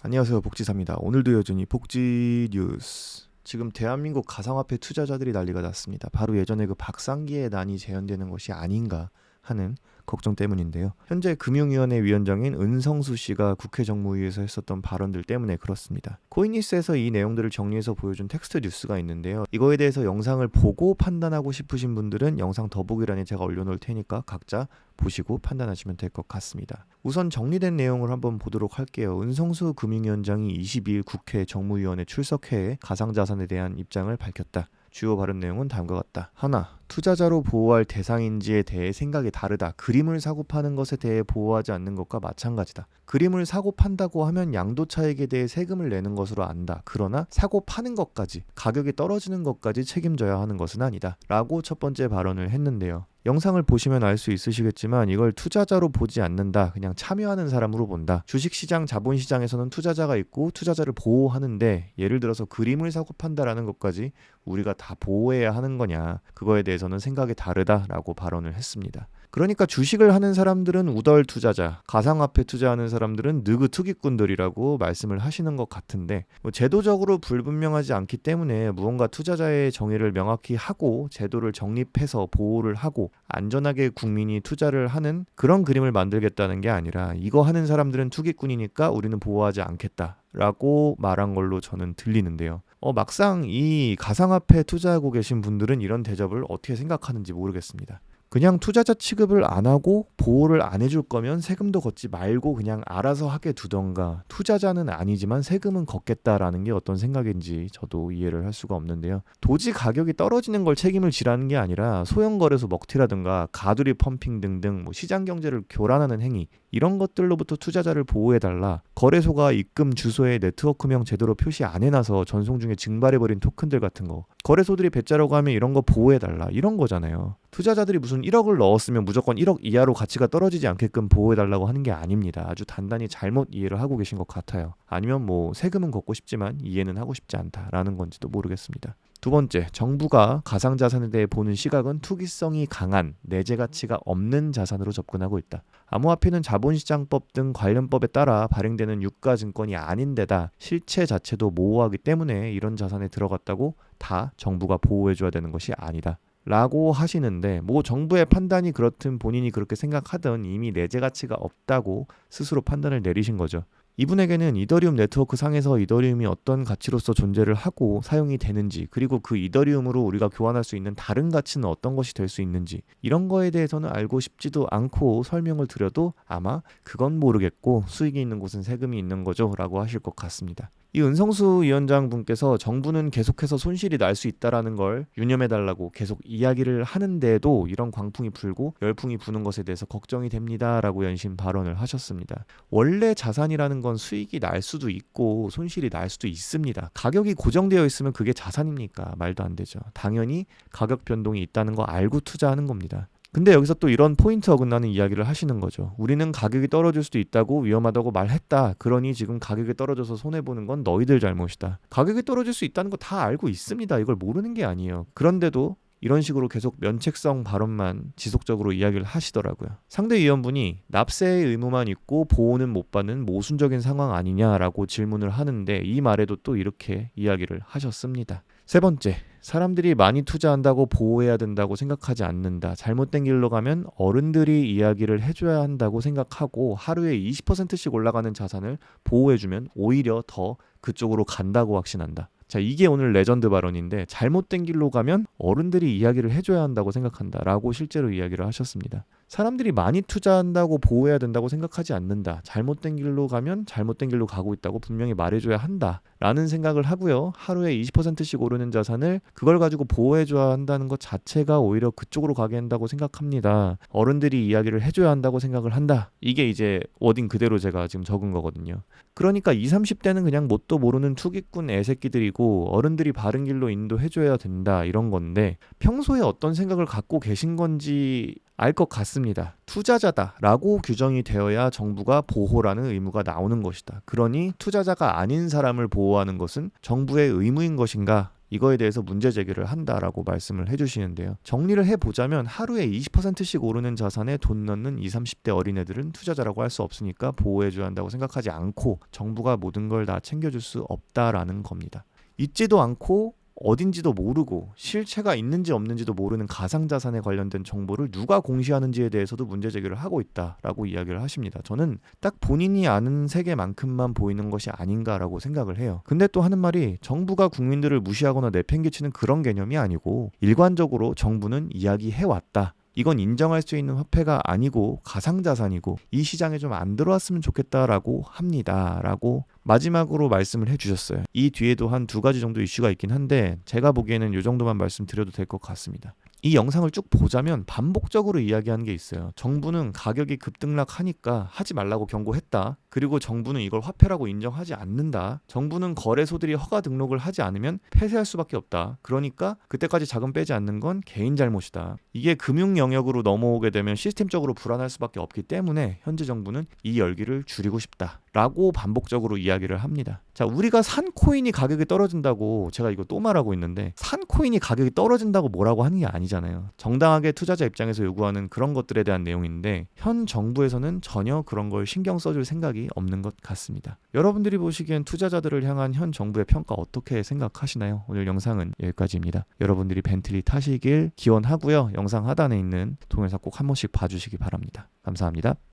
안녕하세요, 복지사입니다. 오늘도 여전히 복지 뉴스. 지금 대한민국 가상화폐 투자자들이 난리가 났습니다. 바로 예전에 그 박상기의 난이 재현되는 것이 아닌가 하는 걱정 때문인데요. 현재 금융위원회 위원장인 은성수 씨가 국회 정무위에서 했었던 발언들 때문에 그렇습니다. 코인니스에서 이 내용들을 정리해서 보여준 텍스트 뉴스가 있는데요. 이거에 대해서 영상을 보고 판단하고 싶으신 분들은 영상 더보기란에 제가 올려놓을 테니까 각자 보시고 판단하시면 될 것 같습니다. 우선 정리된 내용을 한번 보도록 할게요. 은성수 금융위원장이 22일 국회 정무위원회 출석회에 가상자산에 대한 입장을 밝혔다. 주요 발언 내용은 다음과 같다. 하나, 투자자로 보호할 대상인지에 대해 생각이 다르다. 그림을 사고 파는 것에 대해 보호하지 않는 것과 마찬가지다. 그림을 사고 판다고 하면 양도 차익에 대해 세금을 내는 것으로 안다. 그러나 사고 파는 것까지, 가격이 떨어지는 것까지 책임져야 하는 것은 아니다. 라고 첫 번째 발언을 했는데요. 영상을 보시면 알 수 있으시겠지만 이걸 투자자로 보지 않는다. 그냥 참여하는 사람으로 본다. 주식시장, 자본시장에서는 투자자가 있고 투자자를 보호하는데 예를 들어서 그림을 사고 판다라는 것까지 우리가 다 보호해야 하는 거냐. 그거에 대해서는 생각이 다르다라고 발언을 했습니다. 그러니까 주식을 하는 사람들은 우덜 투자자, 가상화폐 투자하는 사람들은 느그 투기꾼들이라고 말씀을 하시는 것 같은데 제도적으로 불분명하지 않기 때문에 무언가 투자자의 정의를 명확히 하고 제도를 정립해서 보호를 하고 안전하게 국민이 투자를 하는 그런 그림을 만들겠다는 게 아니라 이거 하는 사람들은 투기꾼이니까 우리는 보호하지 않겠다라고 말한 걸로 저는 들리는데요. 막상 이 가상화폐 투자하고 계신 분들은 이런 대접을 어떻게 생각하는지 모르겠습니다. 그냥 투자자 취급을 안 하고 보호를 안 해줄 거면 세금도 걷지 말고 그냥 알아서 하게 두던가 투자자는 아니지만 세금은 걷겠다라는 게 어떤 생각인지 저도 이해를 할 수가 없는데요. 도지 가격이 떨어지는 걸 책임을 지라는 게 아니라 소형 거래소 먹튀라든가 가두리 펌핑 등등 시장 경제를 교란하는 행위 이런 것들로부터 투자자를 보호해달라. 거래소가 입금 주소에 네트워크명 제대로 표시 안 해놔서 전송 중에 증발해버린 토큰들 같은 거 거래소들이 배짜라고 하면 이런 거 보호해달라 이런 거잖아요. 투자자들이 무슨 1억을 넣었으면 무조건 1억 이하로 가치가 떨어지지 않게끔 보호해달라고 하는 게 아닙니다. 아주 단단히 잘못 이해를 하고 계신 것 같아요. 아니면 세금은 걷고 싶지만 이해는 하고 싶지 않다라는 건지도 모르겠습니다. 두 번째, 정부가 가상자산에 대해 보는 시각은 투기성이 강한 내재 가치가 없는 자산으로 접근하고 있다. 암호화폐는 자본시장법 등 관련법에 따라 발행되는 유가증권이 아닌 데다 실체 자체도 모호하기 때문에 이런 자산에 들어갔다고 다 정부가 보호해줘야 되는 것이 아니다. 라고 하시는데 정부의 판단이 그렇든 본인이 그렇게 생각하든 이미 내재 가치가 없다고 스스로 판단을 내리신 거죠. 이분에게는 이더리움 네트워크 상에서 이더리움이 어떤 가치로서 존재를 하고 사용이 되는지 그리고 그 이더리움으로 우리가 교환할 수 있는 다른 가치는 어떤 것이 될 수 있는지 이런 거에 대해서는 알고 싶지도 않고 설명을 드려도 아마 그건 모르겠고 수익이 있는 곳은 세금이 있는 거죠 라고 하실 것 같습니다. 이 은성수 위원장 분께서 정부는 계속해서 손실이 날 수 있다라는 걸 유념해달라고 계속 이야기를 하는데도 이런 광풍이 불고 열풍이 부는 것에 대해서 걱정이 됩니다라고 연신 발언을 하셨습니다. 원래 자산이라는 건 수익이 날 수도 있고 손실이 날 수도 있습니다. 가격이 고정되어 있으면 그게 자산입니까? 말도 안 되죠. 당연히 가격 변동이 있다는 거 알고 투자하는 겁니다. 근데 여기서 또 이런 포인트 어긋나는 이야기를 하시는 거죠. 우리는 가격이 떨어질 수도 있다고 위험하다고 말했다. 그러니 지금 가격이 떨어져서 손해보는 건 너희들 잘못이다. 가격이 떨어질 수 있다는 거 다 알고 있습니다. 이걸 모르는 게 아니에요. 그런데도 이런 식으로 계속 면책성 발언만 지속적으로 이야기를 하시더라고요. 상대 위원분이 납세의 의무만 있고 보호는 못 받는 모순적인 상황 아니냐라고 질문을 하는데 이 말에도 또 이렇게 이야기를 하셨습니다. 세 번째, 사람들이 많이 투자한다고 보호해야 된다고 생각하지 않는다. 잘못된 길로 가면 어른들이 이야기를 해줘야 한다고 생각하고 하루에 20%씩 올라가는 자산을 보호해주면 오히려 더 그쪽으로 간다고 확신한다. 자, 이게 오늘 레전드 발언인데 잘못된 길로 가면 어른들이 이야기를 해줘야 한다고 생각한다라고 실제로 이야기를 하셨습니다. 사람들이 많이 투자한다고 보호해야 된다고 생각하지 않는다. 잘못된 길로 가면 잘못된 길로 가고 있다고 분명히 말해줘야 한다라는 생각을 하고요. 하루에 20%씩 오르는 자산을 그걸 가지고 보호해줘야 한다는 것 자체가 오히려 그쪽으로 가게 한다고 생각합니다. 어른들이 이야기를 해줘야 한다고 생각을 한다. 이게 이제 워딩 그대로 제가 지금 적은 거거든요. 그러니까 20, 30대는 그냥 뭣도 모르는 투기꾼 애새끼들이고 어른들이 바른 길로 인도해줘야 된다 이런 건데 평소에 어떤 생각을 갖고 계신 건지 알 것 같습니다. 투자자다라고 규정이 되어야 정부가 보호라는 의무가 나오는 것이다. 그러니 투자자가 아닌 사람을 보호하는 것은 정부의 의무인 것인가? 이거에 대해서 문제 제기를 한다라고 말씀을 해주시는데요. 정리를 해보자면 하루에 20%씩 오르는 자산에 돈 넣는 20, 30대 어린애들은 투자자라고 할 수 없으니까 보호해줘야 한다고 생각하지 않고 정부가 모든 걸 다 챙겨줄 수 없다라는 겁니다. 있지도 않고 어딘지도 모르고 실체가 있는지 없는지도 모르는 가상자산에 관련된 정보를 누가 공시하는지에 대해서도 문제 제기를 하고 있다라고 이야기를 하십니다. 저는 딱 본인이 아는 세계만큼만 보이는 것이 아닌가라고 생각을 해요. 근데 또 하는 말이 정부가 국민들을 무시하거나 내팽개치는 그런 개념이 아니고 일관적으로 정부는 이야기해왔다. 이건 인정할 수 있는 화폐가 아니고 가상자산이고 이 시장에 좀 안 들어왔으면 좋겠다라고 합니다. 라고 마지막으로 말씀을 해주셨어요. 이 뒤에도 한 2가지 정도 이슈가 있긴 한데 제가 보기에는 이 정도만 말씀드려도 될 것 같습니다. 이 영상을 쭉 보자면 반복적으로 이야기하는 게 있어요. 정부는 가격이 급등락하니까 하지 말라고 경고했다. 그리고 정부는 이걸 화폐라고 인정하지 않는다. 정부는 거래소들이 허가 등록을 하지 않으면 폐쇄할 수밖에 없다. 그러니까 그때까지 자금 빼지 않는 건 개인 잘못이다. 이게 금융 영역으로 넘어오게 되면 시스템적으로 불안할 수밖에 없기 때문에 현재 정부는 이 열기를 줄이고 싶다. 라고 반복적으로 이야기를 합니다. 자, 우리가 산 코인이 가격이 떨어진다고 제가 이거 또 말하고 있는데 산 코인이 가격이 떨어진다고 뭐라고 하는 게 아니잖아요. 정당하게 투자자 입장에서 요구하는 그런 것들에 대한 내용인데 현 정부에서는 전혀 그런 걸 신경 써줄 생각이 없는 것 같습니다. 여러분들이 보시기엔 투자자들을 향한 현 정부의 평가 어떻게 생각하시나요? 오늘 영상은 여기까지입니다. 여러분들이 벤틀리 타시길 기원하고요. 영상 하단에 있는 동영상 꼭 한 번씩 봐주시기 바랍니다. 감사합니다.